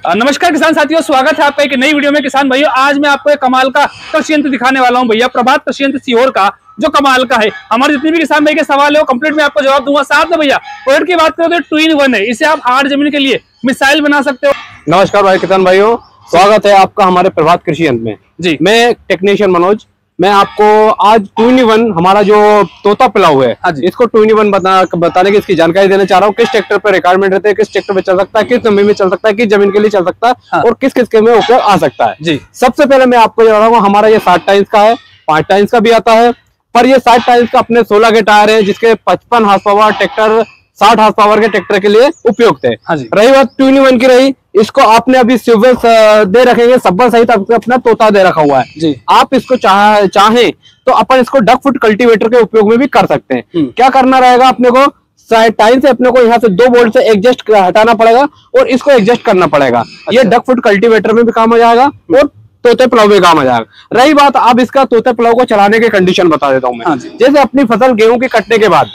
नमस्कार किसान साथियों, स्वागत है आपका एक नई वीडियो में। किसान भाइयों, आज मैं आपको एक कमाल का कृषि यंत्र दिखाने वाला हूं भैया, प्रभात कृषि यंत्र सीहोर का, जो कमाल का है। हमारे जितने भी किसान भाई के सवाल है वो कंप्लीट मैं आपको जवाब दूंगा। साथ में भैया प्रोडक्ट की बात करें तो 2-in-1 है, इसे आप हार्ड जमीन के लिए मिसाइल बना सकते हो। नमस्कार भाई किसान भाइयों, स्वागत है आपका हमारे प्रभात कृषि यंत्र में जी। मैं टेक्नीशियन मनोज, मैं आपको आज 2-in-1 हमारा जो तोता पिलाऊ है इसको 2-in-1 बताने की इसकी जानकारी देना चाह रहा हूँ। किस ट्रैक्टर पर रिक्वायरमेंट रहते हैं, किस ट्रैक्टर पे चल सकता है, किस जमीन में चल सकता है, किस जमीन के लिए चल सकता है और किस किस के में उपयोग आ सकता है जी। सबसे पहले मैं आपको बता रहा हूँ, हमारा ये 60 टाइम्स का है, 5 टाइम्स का भी आता है, पर ये 60 टाइम्स का अपने 16 के टायर है, जिसके 55 horsepower tractor 60 horsepower के ट्रैक्टर के लिए उपयुक्त है। रही बात 2-in-1 की रही, इसको आपने अभी सिल्वर दे रखेंगे, सब्बर सहित अपना तोता दे रखा हुआ है जी। आप इसको चाहें तो अपन इसको डक फुट कल्टीवेटर के उपयोग में भी कर सकते हैं। क्या करना रहेगा अपने को, टाइम से अपने को यहाँ से 2 बोल्ट से एडजस्ट हटाना पड़ेगा और इसको एडजस्ट करना पड़ेगा। ये डक फुट कल्टीवेटर में भी काम आ जाएगा और तोते पिलाऊ में काम आ जाएगा। रही बात अब इसका तोते पिलाऊ को चलाने के कंडीशन बता देता हूँ मैं। जैसे अपनी फसल गेहूं के कटने के बाद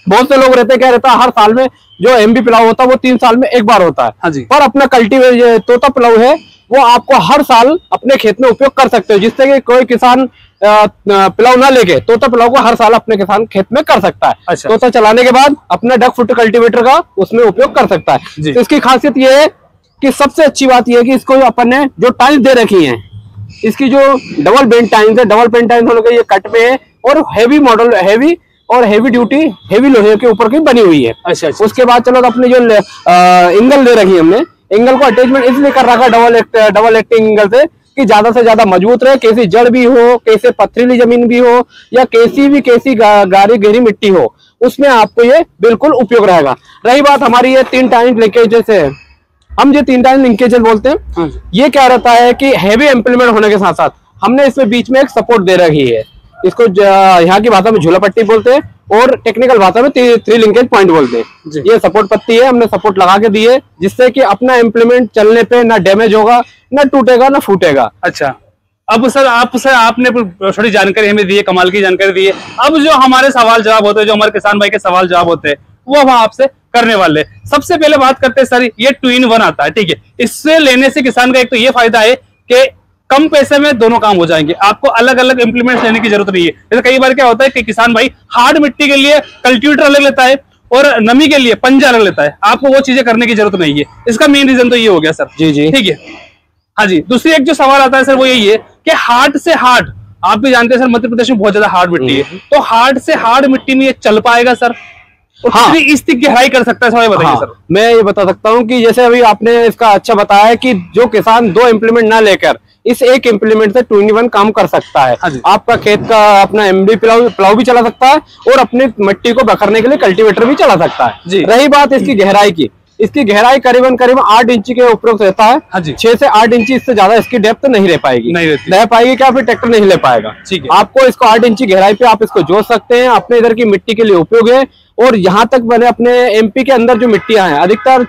बहुत से लोग रहते क्या रहता है, हर साल में जो एमबी पिलाऊ होता है वो 3 साल में एक बार होता है, पर अपना कल्टीवेटर तोता पिलाऊ है वो आपको हर साल अपने खेत में उपयोग कर सकते हो, जिससे कि कोई किसान पिलाऊ ना लेके तोता पिलाऊ को हर साल अपने किसान खेत में कर सकता है। तोता चलाने के बाद अपना डक फुट कल्टीवेटर का उसमें उपयोग कर सकता है। तो इसकी खासियत ये है कि सबसे अच्छी बात यह है कि इसको अपन ने जो टाइल्स दे रखी है, इसकी जो डबल बेंड टाइल्स है, डबल बेंड टाइल्स होने के ये कट में है और heavy model heavy duty heavy लोहे के ऊपर की बनी हुई है। अच्छा। उसके बाद चलो तो अपने जो एंगल दे रखी है हमने, एंगल को अटैचमेंट इसलिए कर रखा डबल एक्टिंग एंगल से कि ज्यादा से ज्यादा मजबूत रहे, कैसी जड़ भी हो, कैसे पथरीली जमीन भी हो या कैसी गारी गहरी मिट्टी हो, उसमें आपको ये बिल्कुल उपयोग रहेगा। रही बात हमारी ये 3 टाइम लिंकेज से, हम जो 3 टाइम लिंकेज बोलते हैं, ये क्या रहता है कि हैवी इम्प्लीमेंट होने के साथ साथ हमने इसमें बीच में एक सपोर्ट दे रखी है, इसको यहाँ की भाषा में झूला पट्टी बोलते हैं और टेक्निकल भाषा में 3 लिंकेज पॉइंट बोलते हैं। ये सपोर्ट पत्ती है, हमने सपोर्ट लगा के दी है, जिससे कि अपना इम्प्लीमेंट चलने पे ना डैमेज होगा, ना टूटेगा, ना फूटेगा। अच्छा, अब सर आपने थोड़ी जानकारी हमें दी है, कमाल की जानकारी दी है। अब जो हमारे सवाल जवाब होते हैं, जो हमारे किसान भाई के सवाल जवाब होते हैं, वो हम आपसे करने वाले। सबसे पहले बात करते हैं सर, ये 2-in-1 आता है, ठीक है। इससे लेने से किसान का एक तो ये फायदा है कि कम पैसे में दोनों काम हो जाएंगे, आपको अलग अलग इंप्लीमेंट्स लेने की जरूरत नहीं है। जैसे कई बार क्या होता है कि किसान भाई हार्ड मिट्टी के लिए कल्टीवेटर अलग लेता है और नमी के लिए पंजा अलग लेता है, आपको वो चीजें करने की जरूरत नहीं है। इसका मेन रीजन तो ये हो गया सर। जी ठीक है। हाँ जी, दूसरी एक जो सवाल आता है सर वो यही है कि हार्ड से हार्ड, आप भी जानते हैं सर मध्य प्रदेश में बहुत ज्यादा हार्ड मिट्टी है, तो हार्ड से हार्ड मिट्टी में ये चल पाएगा सर? इसकी गहराई कर सकता है सर, बताइए सर। मैं ये बता सकता हूँ कि जैसे अभी आपने इसका अच्छा बताया कि जो किसान 2 इम्प्लीमेंट ना लेकर इस एक इम्प्लीमेंट से 2-in-1 काम कर सकता है। आपका खेत का अपना एमडी पिलाऊ भी चला सकता है और अपनी मिट्टी को बखरने के लिए कल्टीवेटर भी चला सकता है। रही बात इसकी गहराई की, इसकी गहराई करीबन 8 इंच के उपरोक्त रहता है। 6 से 8 इंच, इससे ज्यादा इसकी डेप्थ नहीं रह पाएगी। क्या फिर ट्रैक्टर नहीं ले पाएगा। आपको इसको 8 इंच की गहराई पे आप इसको जोड़ सकते हैं, अपने इधर की मिट्टी के लिए उपयोग है। और यहाँ तक मैंने अपने एमपी के अंदर जो मिट्टियां हैं, अधिकतर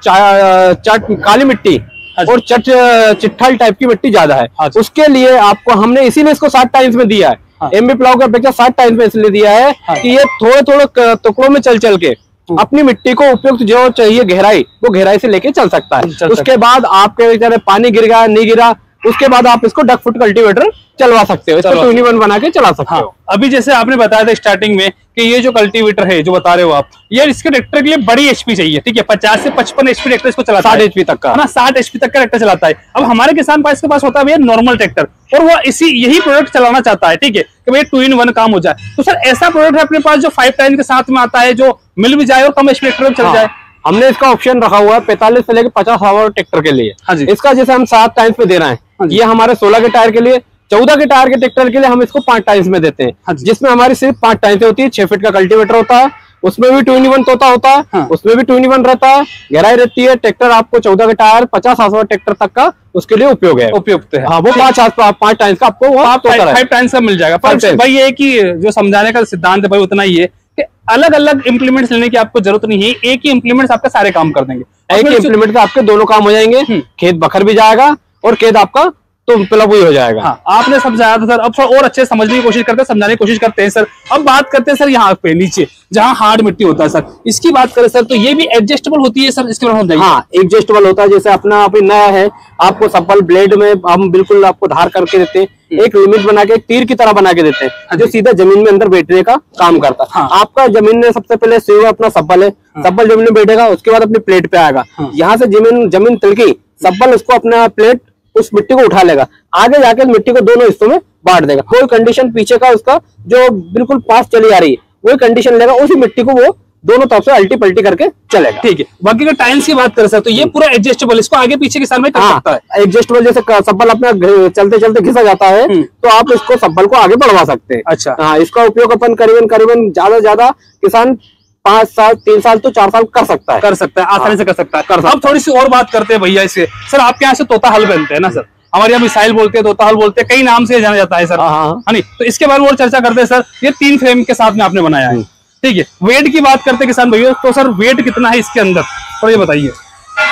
काली मिट्टी और चिट्ठल टाइप की मिट्टी ज्यादा है, उसके लिए आपको हमने इसीलिए इसको 60 टाइम्स में दिया है। एमबी पिलाऊ का अपेक्षा 60 टाइम्स में इसलिए दिया है कि ये थोड़े टुकड़ों में चल के अपनी मिट्टी को उपयुक्त जो चाहिए गहराई, वो गहराई से लेके चल सकता है। उसके बाद आपके पानी गिर गया नहीं गिरा, उसके बाद आप इसको डक फुट कल्टीवेटर चलवा सकते हो, इसको 2-in-1 बना के चला सकते हो। अभी जैसे आपने बताया था स्टार्टिंग में कि ये जो कल्टीवेटर है जो बता रहे हो आप, ये इसके ट्रैक्टर के लिए बड़ी एचपी चाहिए, ठीक है। 50 से 55 एचपी ट्रैक्टर इसको चलाता है, 60 एचपी तक का, ना 60 एचपी तक का ट्रैक्टर चलाता है। अब हमारे किसान के पास होता है भैया नॉर्मल ट्रैक्टर, और वो यही प्रोडक्ट चलाना चाहता है, ठीक है, कि भैया 2-in-1 काम हो जाए। तो सर ऐसा प्रोडक्ट है अपने पास जो 5 टाइम के साथ में आता है, जो मिल भी जाए और कम एचपी ट्रैक्टर में चल जाए? हमने इसका ऑप्शन रखा हुआ है 45 से लेकर 50 हावर ट्रैक्टर के लिए। इसका जैसे हम 7 टाइम्स पे दे रहे हैं, ये हमारे 16 के टायर के लिए, 14 के टायर के ट्रैक्टर के लिए हम इसको 5 टाइम्स में देते हैं, जिसमें हमारी सिर्फ 5 टाइम्स होती है। 6 फीट का कल्टीवेटर होता है, उसमें भी 2-in-1 तोता होता है, उसमें भी 2-in-1 रहता है, गहराई रहती है। ट्रैक्टर आपको 14 के टायर 50 हार्स ट्रैक्टर तक का उसके लिए उपयोग है, उपयुक्त है। हाँ, वो 5 टाइम्स का आपको 5 टाइम्स का मिल जाएगा। पर भाई ये कि जो समझाने का सिद्धांत है भाई उतना ही है कि अलग अलग इंप्लीमेंट्स लेने की आपको जरूरत नहीं है, एक ही इंप्लीमेंट्स आपके सारे काम कर देंगे। एक ही इंप्लीमेंट से आपके दोनों काम हो जाएंगे, खेत बखर भी जाएगा और खेत आपका तो पिलअप वही हो जाएगा। हाँ, आपने समझाया था सर, अब थोड़ा और अच्छे समझने की कोशिश करते हैं, समझाने की कोशिश करते हैं सर। अब बात करते हैं सर यहाँ पे नीचे जहाँ हार्ड मिट्टी होता है सर, इसकी बात करें सर तो ये भी एडजस्टेबल होती है सर, इसके बारे में बताइए। हाँ, एडजस्टेबल होता है। जैसे अपना अभी नया है, आपको सब्बल ब्लेड में हम बिल्कुल आपको धार करके देते हैं, एक लिमिट बना के, एक तीर की तरह बना के देते हैं जो सीधा जमीन में अंदर बैठने का काम करता है। हाँ। आपका जमीन में सबसे पहले से अपना सब्बल है, सब्बल जमीन में बैठेगा, उसके बाद अपनी प्लेट पे आएगा। यहाँ से जमीन तिलकी, सब्बल उसको अपना प्लेट उस मिट्टी को उठा लेगा, आगे जाके मिट्टी को दोनों हिस्सों में बांट देगा। कोई कंडीशन पीछे का उसका जो बिल्कुल पास चली आ रही है वही कंडीशन लेगा, उसी मिट्टी को वो दोनों तरफ से अल्टी पल्टी करके चलेगा। ठीक है। बाकी अगर टाइल्स की बात करें सर तो ये पूरा एडजस्टेबल, इसको आगे पीछे किसान में कर सकता है। एडजस्टेबल, जैसे सब्बल अपना चलते चलते घिसा जाता है तो आप इसको सब्बल को आगे बढ़वा सकते हैं। अच्छा। हाँ, इसका उपयोग अपन करीबन ज्यादा से ज्यादा किसान 5 साल 3 साल तो 4 साल कर सकता है, आसानी से कर सकता है। अब थोड़ी सी और बात करते हैं भैया इससे सर, आपके यहाँ से तोता हल बनते हैं ना सर, हमारे यहाँ मिसाइल बोलते हैं, तोता हल बोलते हैं, कई नाम से जाना जाता है सर। हाँ नहीं, तो इसके बारे में और चर्चा करते हैं सर। ये 3 फ्रेम के साथ में आपने बनाया है, ठीक है। वेट की बात करते हैं किसान भैया, तो सर वेट कितना है इसके अंदर, तो ये बताइए।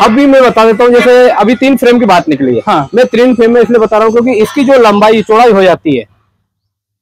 अभी मैं बता देता हूँ, जैसे अभी 3 फ्रेम की बात निकली है। हाँ। मैं 3 फ्रेम में इसलिए बता रहा हूँ क्योंकि इसकी जो लंबाई चौड़ाई हो जाती है,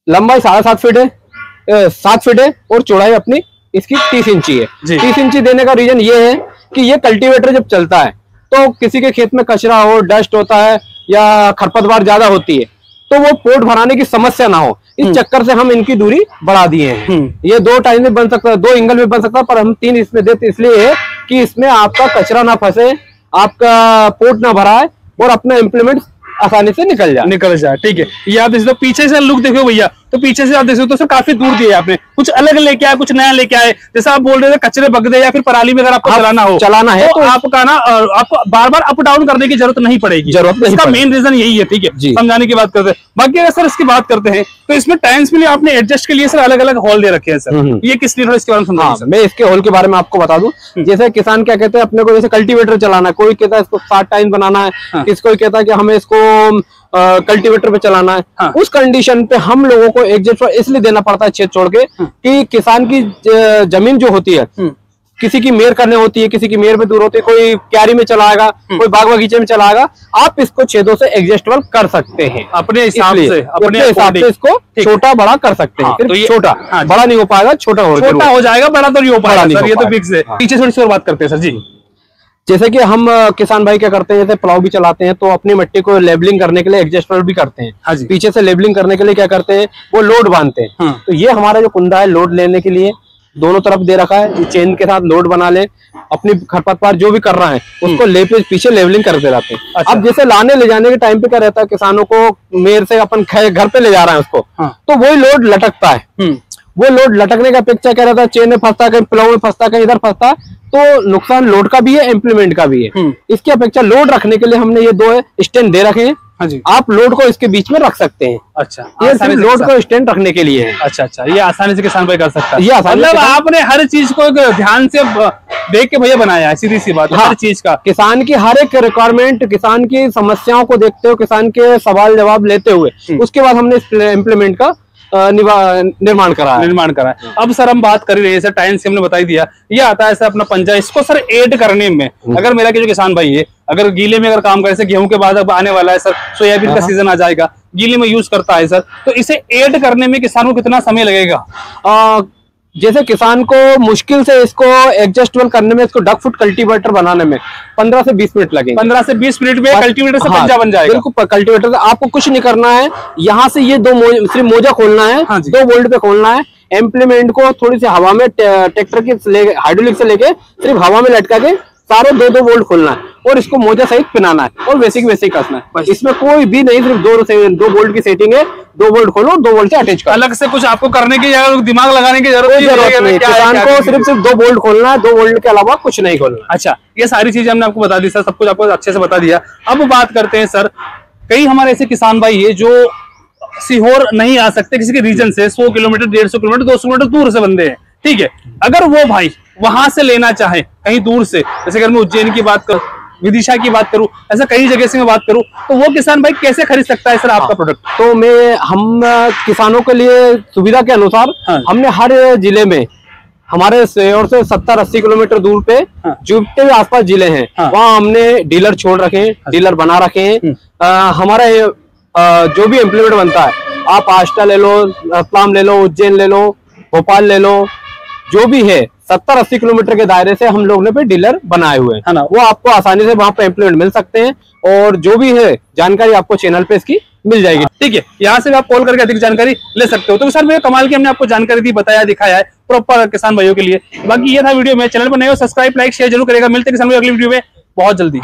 लंबाई 7.5 फीट है, 7 फीट है, और चौड़ाई अपनी इसकी 30 इंची है। 30 इंची देने का रीजन ये है कि ये कल्टीवेटर जब चलता है तो किसी के खेत में कचरा हो, डस्ट होता है या खरपतवार ज्यादा होती है तो वो पोर्ट भराने की समस्या ना हो, इस चक्कर से हम इनकी दूरी बढ़ा दिए हैं। ये 2 टाइम में बन सकता है, 2 एंगल में बन सकता है, पर हम 3 इसमें देते इसलिए है कि इसमें आपका कचरा ना फंसे, आपका पोर्ट ना भराए और अपना इम्प्लीमेंट आसानी से निकल जाए। ठीक है। ये आप देखो पीछे से लुक देखो भैया, तो पीछे से आप देख सकते हो तो काफी दूर दिया आपने, कुछ अलग लेके आए, कुछ नया लेके आए। जैसे आप बोल रहे थे कचरे बग दे या फिर पराली में अगर आपको चलाना है तो आपका ना आपको बार बार अप डाउन करने की जरूरत नहीं पड़ेगी। इसका मेन रीजन यही है, ठीक है, समझाने की बात करते हैं। बाकी अगर सर इसकी बात करते हैं तो इसमें टाइम्स में आपने एडजस्ट के लिए सर अलग अलग हॉल दे रखे हैं सर, ये किस लिए, इसके बारे में समझाइए। मैं इसके हॉल के बारे में आपको बता दूं। जैसे किसान क्या कहते हैं अपने को, जैसे कल्टीवेटर चलाना है, कोई कहता है इसको 60 टाइम बनाना है, किसको कहता है कि हमें इसको कल्टीवेटर पे चलाना है। हाँ। उस कंडीशन पे हम लोगों को एडजस्ट इसलिए देना पड़ता है छेद छोड़ के कि किसान की जमीन जो होती है, किसी की मेर करने होती है, किसी की मेर पे दूर होती है, कोई क्यारी में चलाएगा, कोई बाग बगीचे में चलाएगा, आप इसको छेदों से एडजस्टेबल कर सकते हैं अपने हिसाब से, अपने हिसाब से इसको छोटा बड़ा कर सकते हैं। तो ये छोटा बड़ा नहीं हो पाएगा, छोटा हो जाएगा, बड़ा तो नहीं हो पाएगा, ये तो फिक्स है। पीछे थोड़ी सी और बात करते हैं सर जी। जैसे कि हम किसान भाई क्या करते हैं, जैसे प्लाव भी चलाते हैं तो अपनी मिट्टी को लेबलिंग करने के लिए एडजस्टमेंट भी करते हैं। हाँ, पीछे से लेबलिंग करने के लिए क्या करते हैं, वो लोड बांधते हैं। हाँ। तो ये हमारा जो कुंदा है लोड लेने के लिए दोनों तरफ दे रखा है, चेन के साथ लोड बना ले, अपनी खरपतवार जो भी कर रहा है उसको ले पीछे लेवलिंग करते रहते हैं। अच्छा। अब जैसे लाने ले जाने के टाइम पे क्या रहता है, किसानों को मेर से अपन घर पे ले जा रहे हैं उसको। हाँ। तो वही लोड लटकता है, वो लोड लटकने का अपेक्षा क्या रहता है, चेन में फंसता, कहीं प्लाव में फंसता, कहीं इधर फंसता, तो नुकसान लोड का भी है, इम्प्लीमेंट का भी है। इसकी अपेक्षा लोड रखने के लिए हमने ये 2 स्टैंड दे रखे हैं। हाँ जी। आप लोड को इसके बीच में रख सकते हैं। अच्छा, ये सिर्फ लोड को स्टैंड रखने के लिए है। अच्छा, ये आसानी से किसान भाई कर सकता है। ये मतलब आपने हर चीज को ध्यान से देख के भैया बनाया है, सीधी सी बात। हाँ, हर चीज का किसान की हर एक रिक्वायरमेंट, किसान की समस्याओं को देखते हुए, किसान के सवाल जवाब लेते हुए उसके बाद हमने इम्प्लीमेंट का निर्माण करा है। अब सर हम बात कर रहे हैं सर, टाइम्स की हमने बता ही दिया, ये आता है सर अपना पंजा, इसको सर ऐड करने में अगर मेरा जो किसान भाई है अगर गीले में अगर काम करे, जैसे गेहूं के बाद अब आने वाला है सर, सोयाबीन का सीजन आ जाएगा, गीले में यूज करता है सर, तो इसे ऐड करने में किसान को कितना समय लगेगा? जैसे किसान को मुश्किल से इसको एडजस्टेबल करने में, इसको डक फुट कल्टीवेटर बनाने में 15 से 20 मिनट लगेंगे। 15 से 20 मिनट में कल्टीवेटर से पंजा बन जाएगा। बिल्कुल, कल्टीवेटर से आपको कुछ नहीं करना है, यहाँ से ये सिर्फ मोजा खोलना है। हाँ, 2 बोल्ट पे खोलना है, इम्प्लीमेंट को थोड़ी सी हवा में ट्रैक्टर की हाइड्रोलिक से लेके सिर्फ हवा में लटका के सारे 2-2 बोल्ट खोलना है और इसको मोजा सहित पिनाना है और बेसिक कसना है। इसमें कोई भी नहीं, सिर्फ 2 बोल्ट की सेटिंग है, 2 बोल्ट खोलो, 2 बोल्ट से अटैच करो। अलग से कुछ आपको करने की जरूरत, दिमाग लगाने की जरूरत नहीं। किसान को सिर्फ 2 बोल्ट खोलना है, 2 बोल्ट के अलावा कुछ नहीं खोलना। अच्छा, ये सारी चीजें हमने आपको बता दी सर, सब कुछ आपको अच्छे से बता दिया। अब बात करते हैं सर, कई हमारे ऐसे किसान भाई है जो सीहोर नहीं आ सकते किसी के रीजन से, 100 किलोमीटर, 150 किलोमीटर, 200 किलोमीटर दूर से बंदे हैं, ठीक है। अगर वो भाई वहां से लेना चाहे कहीं दूर से, जैसे अगर मैं उज्जैन की बात करूं, विदिशा की बात करूं, ऐसा कई जगह से मैं बात करूं, तो वो किसान भाई कैसे खरीद सकता है सर आपका प्रोडक्ट? तो हम किसानों के लिए सुविधा के अनुसार हमने हर जिले में, हमारे शहर से 70-80 किलोमीटर दूर पे जितने भी आसपास जिले हैं वहाँ हमने डीलर छोड़ रखे हैं, डीलर बना रखे हैं। हमारा जो भी इम्प्लीमेंट बनता है, आप आष्टा ले लो, रतलाम ले लो, उज्जैन ले लो, भोपाल ले लो, जो भी है 70-80 किलोमीटर के दायरे से हम लोग ने पे डीलर बनाए हुए हैं ना, वो आपको आसानी से वहां पे इम्प्लीमेंट मिल सकते हैं और जो भी है जानकारी आपको चैनल पे इसकी मिल जाएगी। ठीक है, यहाँ से आप कॉल करके अधिक जानकारी ले सकते हो। तो सर मेरे कमाल की हमने आपको जानकारी दी, बताया, दिखाया है प्रॉपर किसान भाइयों के लिए। बाकी ये था वीडियो में, चैनल पर नए हो सब्सक्राइब, लाइक, शेयर जरूर करेगा। मिलते किसान भाई अगली वीडियो में बहुत जल्दी।